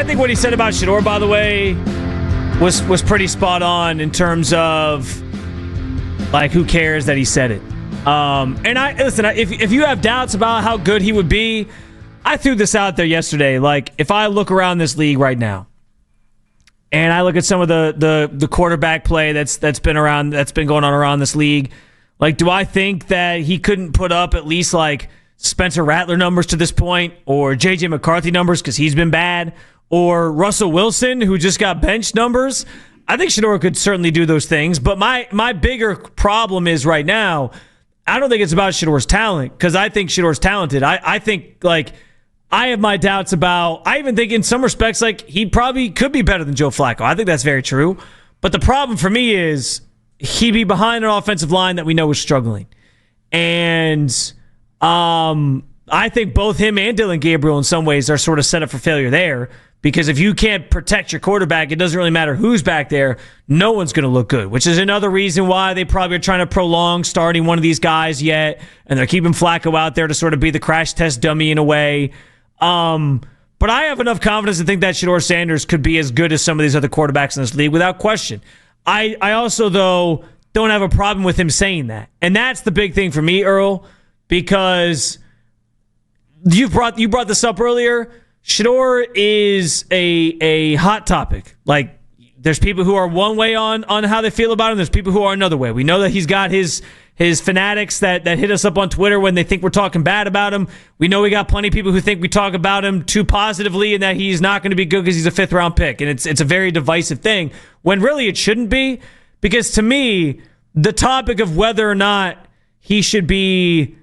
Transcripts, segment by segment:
I think what he said about Shedeur, by the way, was pretty spot on in terms of, like, who cares that he said it. If you have doubts about how good he would be, I threw this out there yesterday. Like, if I look around this league right now, and I look at some of the quarterback play that's been going on around this league, like, do I think that he couldn't put up at least like Spencer Rattler numbers to this point, or JJ McCarthy numbers because he's been bad, or Russell Wilson who just got benched numbers? I think Shedeur could certainly do those things, but my bigger problem is right now, I don't think it's about Shedeur's talent, because I think Shedeur's talented. I think, like, I have my doubts about, I even think in some respects, like, he probably could be better than Joe Flacco. I think that's very true. But the problem for me is he'd be behind an offensive line that we know is struggling. And I think both him and Dylan Gabriel in some ways are sort of set up for failure there, because if you can't protect your quarterback, it doesn't really matter who's back there. No one's going to look good, which is another reason why they probably are trying to prolong starting one of these guys yet, and they're keeping Flacco out there to sort of be the crash test dummy in a way. But I have enough confidence to think that Shedeur Sanders could be as good as some of these other quarterbacks in this league without question. I also, though, don't have a problem with him saying that. And that's the big thing for me, Earl, because you brought this up earlier. Shedeur is a hot topic. Like, there's people who are one way on how they feel about him. There's people who are another way. We know that he's got his fanatics that hit us up on Twitter when they think we're talking bad about him. We know we got plenty of people who think we talk about him too positively and that he's not going to be good because he's a fifth-round pick. And it's a very divisive thing, when really it shouldn't be, because to me, the topic of whether or not he should be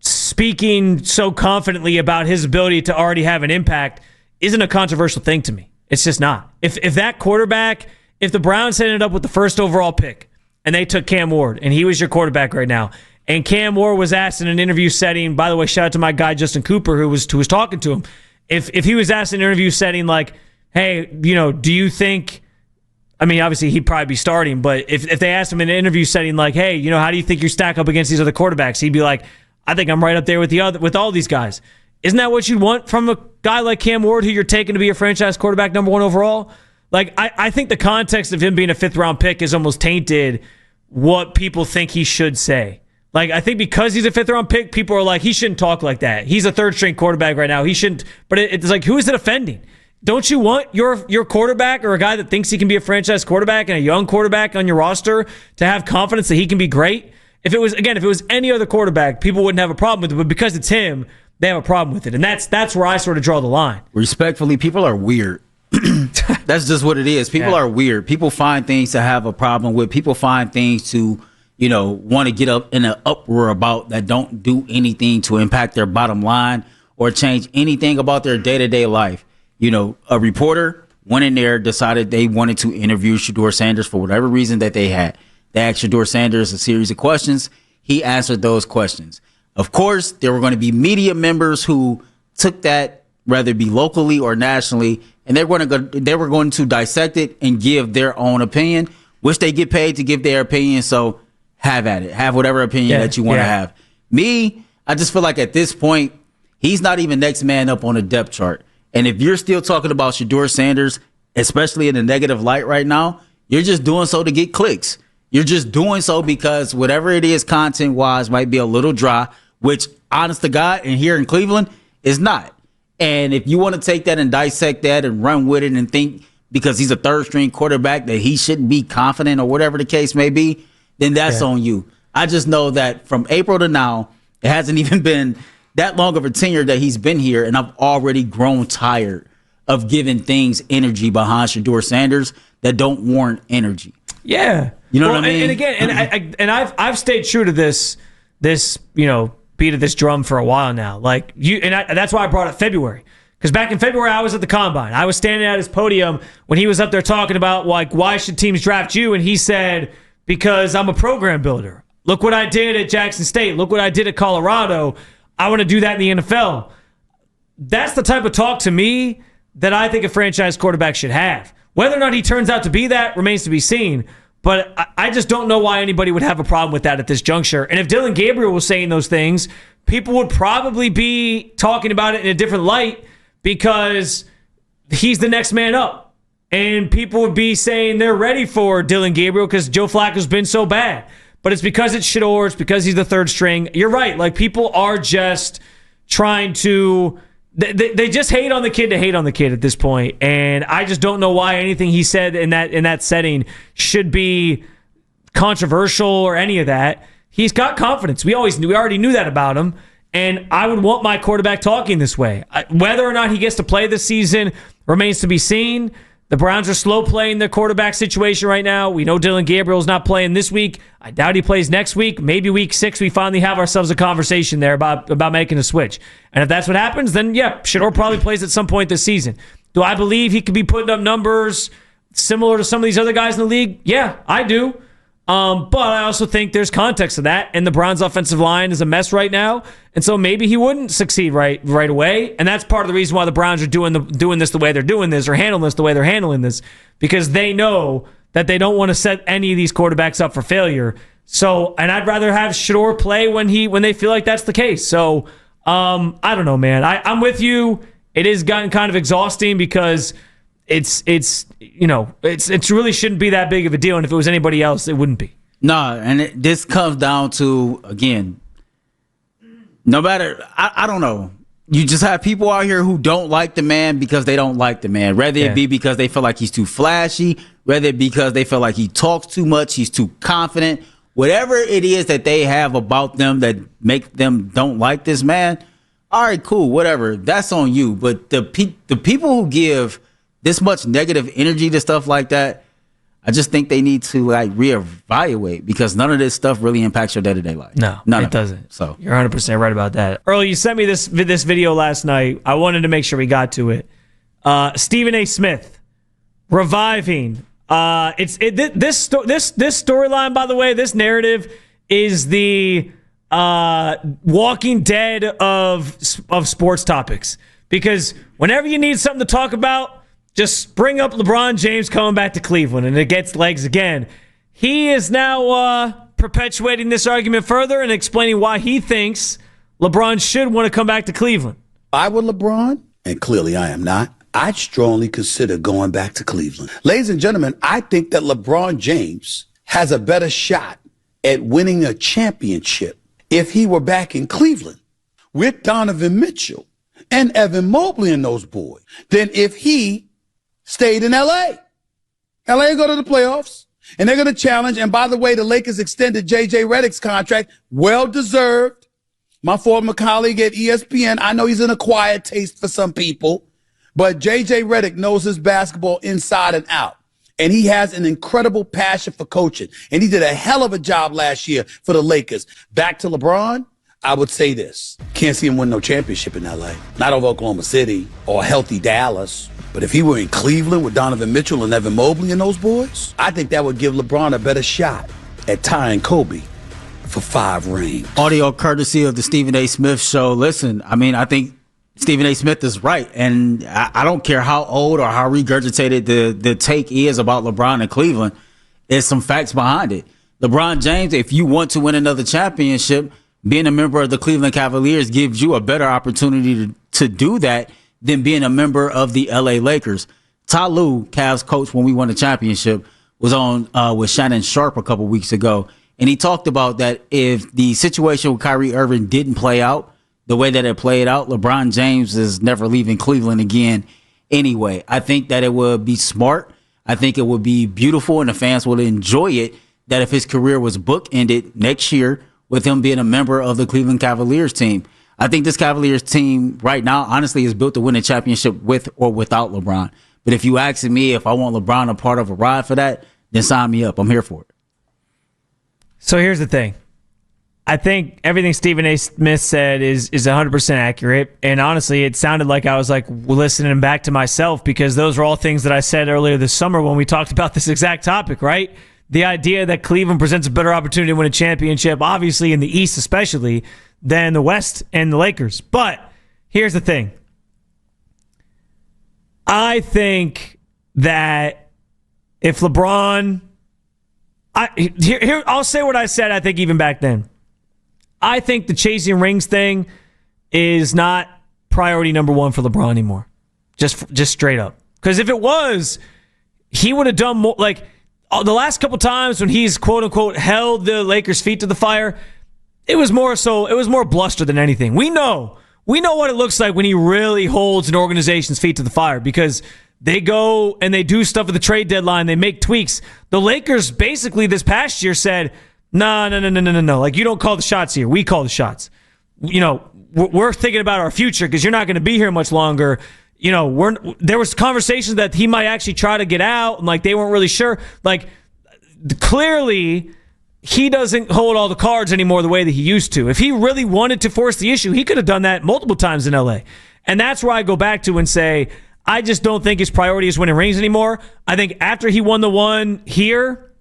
speaking so confidently about his ability to already have an impact isn't a controversial thing to me. It's just not. If that quarterback, if the Browns ended up with the first overall pick and they took Cam Ward and he was your quarterback right now, and Cam Ward was asked in an interview setting, by the way, shout out to my guy Justin Cooper who was talking to him, if he was asked in an interview setting like, hey, do you think, I mean, obviously he'd probably be starting, but if they asked him in an interview setting like, hey, how do you think you stack up against these other quarterbacks? He'd be like, I think I'm right up there with all these guys. Isn't that what you'd want from a guy like Cam Ward, who you're taking to be a franchise quarterback, number one overall? Like, I think the context of him being a fifth-round pick is almost tainted what people think he should say. Like, I think because he's a fifth-round pick, people are like, he shouldn't talk like that. He's a third-string quarterback right now. He shouldn't. But it's like, who is it offending? Don't you want your quarterback, or a guy that thinks he can be a franchise quarterback and a young quarterback on your roster, to have confidence that he can be great? If it was any other quarterback, people wouldn't have a problem with it. But because it's him, they have a problem with it. And that's where I sort of draw the line. Respectfully, people are weird. That's just what it is. People are weird. People find things to have a problem with. People find things to, want to get up in an uproar about that don't do anything to impact their bottom line or change anything about their day-to-day life. A reporter went in there, decided they wanted to interview Shedeur Sanders for whatever reason that they had. They asked Shedeur Sanders a series of questions. He answered those questions. Of course, there were going to be media members who took that, whether it be locally or nationally, and they were going to dissect it and give their own opinion, which they get paid to give their opinion. So have at it. Have whatever opinion that you want to have. Me, I just feel like at this point, he's not even next man up on the depth chart. And if you're still talking about Shedeur Sanders, especially in a negative light right now, you're just doing so to get clicks. You're just doing so because whatever it is content-wise might be a little dry, which, honest to God, and here in Cleveland, is not. And if you want to take that and dissect that and run with it and think because he's a third-string quarterback that he shouldn't be confident or whatever the case may be, then that's on you. I just know that from April to now, it hasn't even been that long of a tenure that he's been here, and I've already grown tired of giving things energy behind Shedeur Sanders that don't warrant energy. Yeah. You know what I mean? And again, I've stayed true to this beat of this drum for a while now. Like that's why I brought up February. Because back in February, I was at the Combine. I was standing at his podium when he was up there talking about, like, why should teams draft you? And he said, because I'm a program builder. Look what I did at Jackson State. Look what I did at Colorado. I want to do that in the NFL. That's the type of talk to me that I think a franchise quarterback should have. Whether or not he turns out to be that remains to be seen. But I just don't know why anybody would have a problem with that at this juncture. And if Dylan Gabriel was saying those things, people would probably be talking about it in a different light, because he's the next man up. And people would be saying they're ready for Dylan Gabriel because Joe Flacco's been so bad. But it's because it's Shedeur. It's because he's the third string. You're right. Like, people are just trying to... They just hate on the kid to hate on the kid at this point. And I just don't know why anything he said in that setting should be controversial or any of that. He's got confidence. We already knew that about him. And I would want my quarterback talking this way. Whether or not he gets to play this season remains to be seen. The Browns are slow playing their quarterback situation right now. We know Dylan Gabriel's not playing this week. I doubt he plays next week. Maybe week 6 we finally have ourselves a conversation there about making a switch. And if that's what happens, then yeah, Shedeur probably plays at some point this season. Do I believe he could be putting up numbers similar to some of these other guys in the league? Yeah, I do. But I also think there's context to that, and the Browns' offensive line is a mess right now, and so maybe he wouldn't succeed right away, and that's part of the reason why the Browns are doing this the way they're doing this, or handling this the way they're handling this, because they know that they don't want to set any of these quarterbacks up for failure. So, and I'd rather have Shedeur play when they feel like that's the case. So, I don't know, man. I'm with you. It has gotten kind of exhausting because it's really shouldn't be that big of a deal, and if it was anybody else, it wouldn't be. Nah, and this comes down to, again, no matter, I don't know. You just have people out here who don't like the man because they don't like the man. Whether it be because they feel like he's too flashy, whether it because they feel like he talks too much, he's too confident, whatever it is that they have about them that make them don't like this man. All right, cool, whatever. That's on you. But the people who give this much negative energy to stuff like that, I just think they need to reevaluate, because none of this stuff really impacts your day-to-day life. No, it doesn't. So you're 100% right about that. Earl, you sent me this video last night. I wanted to make sure we got to it. Stephen A. Smith reviving. This storyline, by the way, this narrative is the Walking Dead of sports topics, because whenever you need something to talk about, just bring up LeBron James coming back to Cleveland, and it gets legs again. He is now perpetuating this argument further and explaining why he thinks LeBron should want to come back to Cleveland. If I were LeBron, and clearly I am not, I'd strongly consider going back to Cleveland. Ladies and gentlemen, I think that LeBron James has a better shot at winning a championship if he were back in Cleveland with Donovan Mitchell and Evan Mobley and those boys than if he stayed in L.A. L.A. go to the playoffs, and they're going to challenge. And by the way, the Lakers extended J.J. Redick's contract. Well-deserved. My former colleague at ESPN, I know he's an acquired taste for some people, but J.J. Redick knows his basketball inside and out. And he has an incredible passion for coaching. And he did a hell of a job last year for the Lakers. Back to LeBron, I would say this. Can't see him win no championship in L.A. Not over Oklahoma City or a healthy Dallas. But if he were in Cleveland with Donovan Mitchell and Evan Mobley and those boys, I think that would give LeBron a better shot at tying Kobe for 5 rings. Audio courtesy of the Stephen A. Smith Show. Listen, I think Stephen A. Smith is right. And I don't care how old or how regurgitated the take is about LeBron in Cleveland. There's some facts behind it. LeBron James, if you want to win another championship, being a member of the Cleveland Cavaliers gives you a better opportunity to do that than being a member of the LA Lakers. Ty Lue, Cavs coach when we won the championship, was on with Shannon Sharp a couple weeks ago, and he talked about that if the situation with Kyrie Irving didn't play out the way that it played out, LeBron James is never leaving Cleveland again anyway. I think that it would be smart. I think it would be beautiful, and the fans would enjoy it, that if his career was bookended next year with him being a member of the Cleveland Cavaliers team. I think this Cavaliers team right now, honestly, is built to win a championship with or without LeBron. But if you ask me if I want LeBron a part of a ride for that, then sign me up. I'm here for it. So here's the thing. I think everything Stephen A. Smith said is 100% accurate. And honestly, it sounded like I was listening back to myself, because those are all things that I said earlier this summer when we talked about this exact topic, right? The idea that Cleveland presents a better opportunity to win a championship, obviously in the East especially, than the West and the Lakers. But here's the thing. I think that if LeBron... I'll say what I said, I think, even back then. I think the chasing rings thing is not priority number one for LeBron anymore. Just straight up. Because if it was, he would have done more. Like the last couple times when he's quote unquote held the Lakers' feet to the fire, it was more bluster than anything. We know what it looks like when he really holds an organization's feet to the fire, because they go and they do stuff at the trade deadline. They make tweaks. The Lakers basically this past year said, no. Like, you don't call the shots here. We call the shots. We're thinking about our future because you're not going to be here much longer. There was conversations that he might actually try to get out, and like they weren't really sure. Like, clearly, he doesn't hold all the cards anymore the way that he used to. If he really wanted to force the issue, he could have done that multiple times in LA. And that's where I go back to and say, I just don't think his priority is winning rings anymore. I think after he won the one here,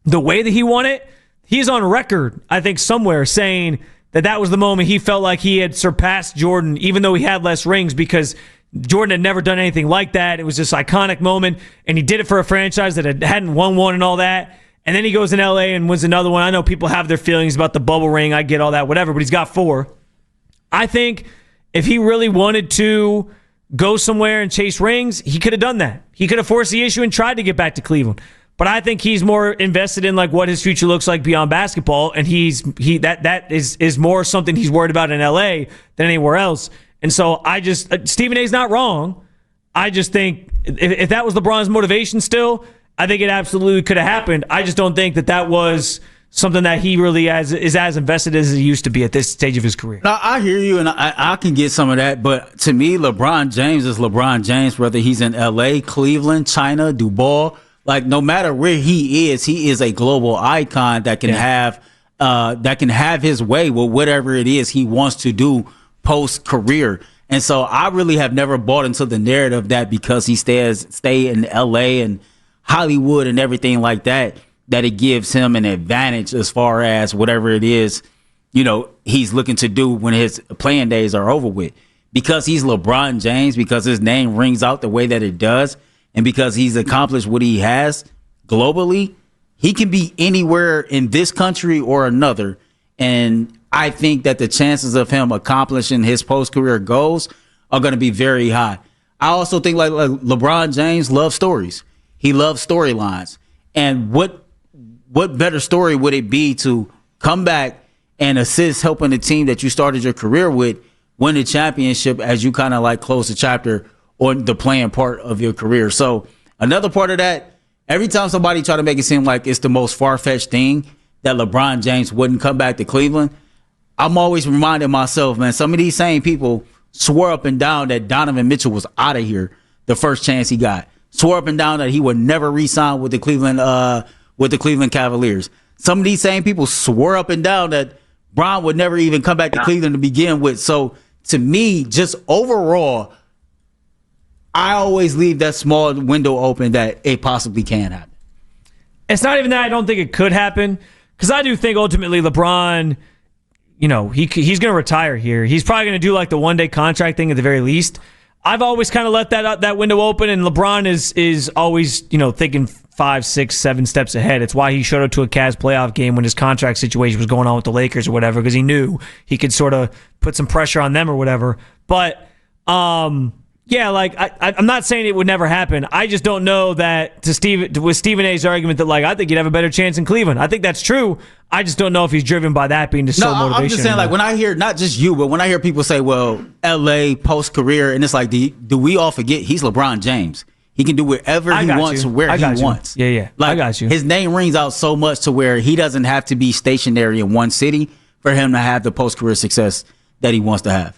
the way that he won it, he's on record, I think, somewhere saying that was the moment he felt like he had surpassed Jordan, even though he had less rings, because Jordan had never done anything like that. It was this iconic moment, and he did it for a franchise that hadn't won one and all that. And then he goes in LA and wins another one. I know people have their feelings about the bubble ring. I get all that, whatever, but he's got 4. I think if he really wanted to go somewhere and chase rings, he could have done that. He could have forced the issue and tried to get back to Cleveland. But I think he's more invested in like what his future looks like beyond basketball, and that is more something he's worried about in LA than anywhere else. And so Stephen A's not wrong. I just think if that was LeBron's motivation still, I think it absolutely could have happened. I just don't think that was something that he really is as invested as he used to be at this stage of his career. Now, I hear you, and I can get some of that, but to me, LeBron James is LeBron James, whether he's in L.A., Cleveland, China, Dubai. Like, no matter where he is a global icon that can have his way with whatever it is he wants to do post-career. And so I really have never bought into the narrative that because he stay in L.A. and Hollywood and everything like that, that it gives him an advantage as far as whatever it is, he's looking to do when his playing days are over with. Because he's LeBron James, because his name rings out the way that it does, and because he's accomplished what he has globally, he can be anywhere in this country or another. And I think that the chances of him accomplishing his post-career goals are going to be very high. I also think like LeBron James loves stories. He loves storylines. And what better story would it be to come back and assist helping the team that you started your career with win the championship as you kind of like close the chapter on the playing part of your career? So another part of that, every time somebody try to make it seem like it's the most far-fetched thing that LeBron James wouldn't come back to Cleveland, I'm always reminding myself, man, some of these same people swore up and down that Donovan Mitchell was out of here the first chance he got. Swore up and down that he would never re-sign with the Cleveland Cavaliers. Some of these same people swore up and down that Bron would never even come back to Cleveland to begin with. So to me, just overall, I always leave that small window open that it possibly can happen. It's not even that I don't think it could happen, because I do think ultimately LeBron, he's going to retire here. He's probably going to do like the one-day contract thing at the very least. I've always kind of let that window open, and LeBron is always, thinking 5, 6, 7 steps ahead. It's why he showed up to a Cavs playoff game when his contract situation was going on with the Lakers or whatever, because he knew he could sort of put some pressure on them or whatever. But yeah, like I'm not saying it would never happen. I just don't know that with Stephen A's argument that like I think he'd have a better chance in Cleveland. I think that's true. I just don't know if he's driven by that being the sole motivation. I'm just saying, like, when I hear, not just you, but when I hear people say, well, L.A. post-career, and it's like, do we all forget he's LeBron James? He can do whatever he wants, where he wants. Yeah. Like, I got you. His name rings out so much to where he doesn't have to be stationary in one city for him to have the post-career success that he wants to have.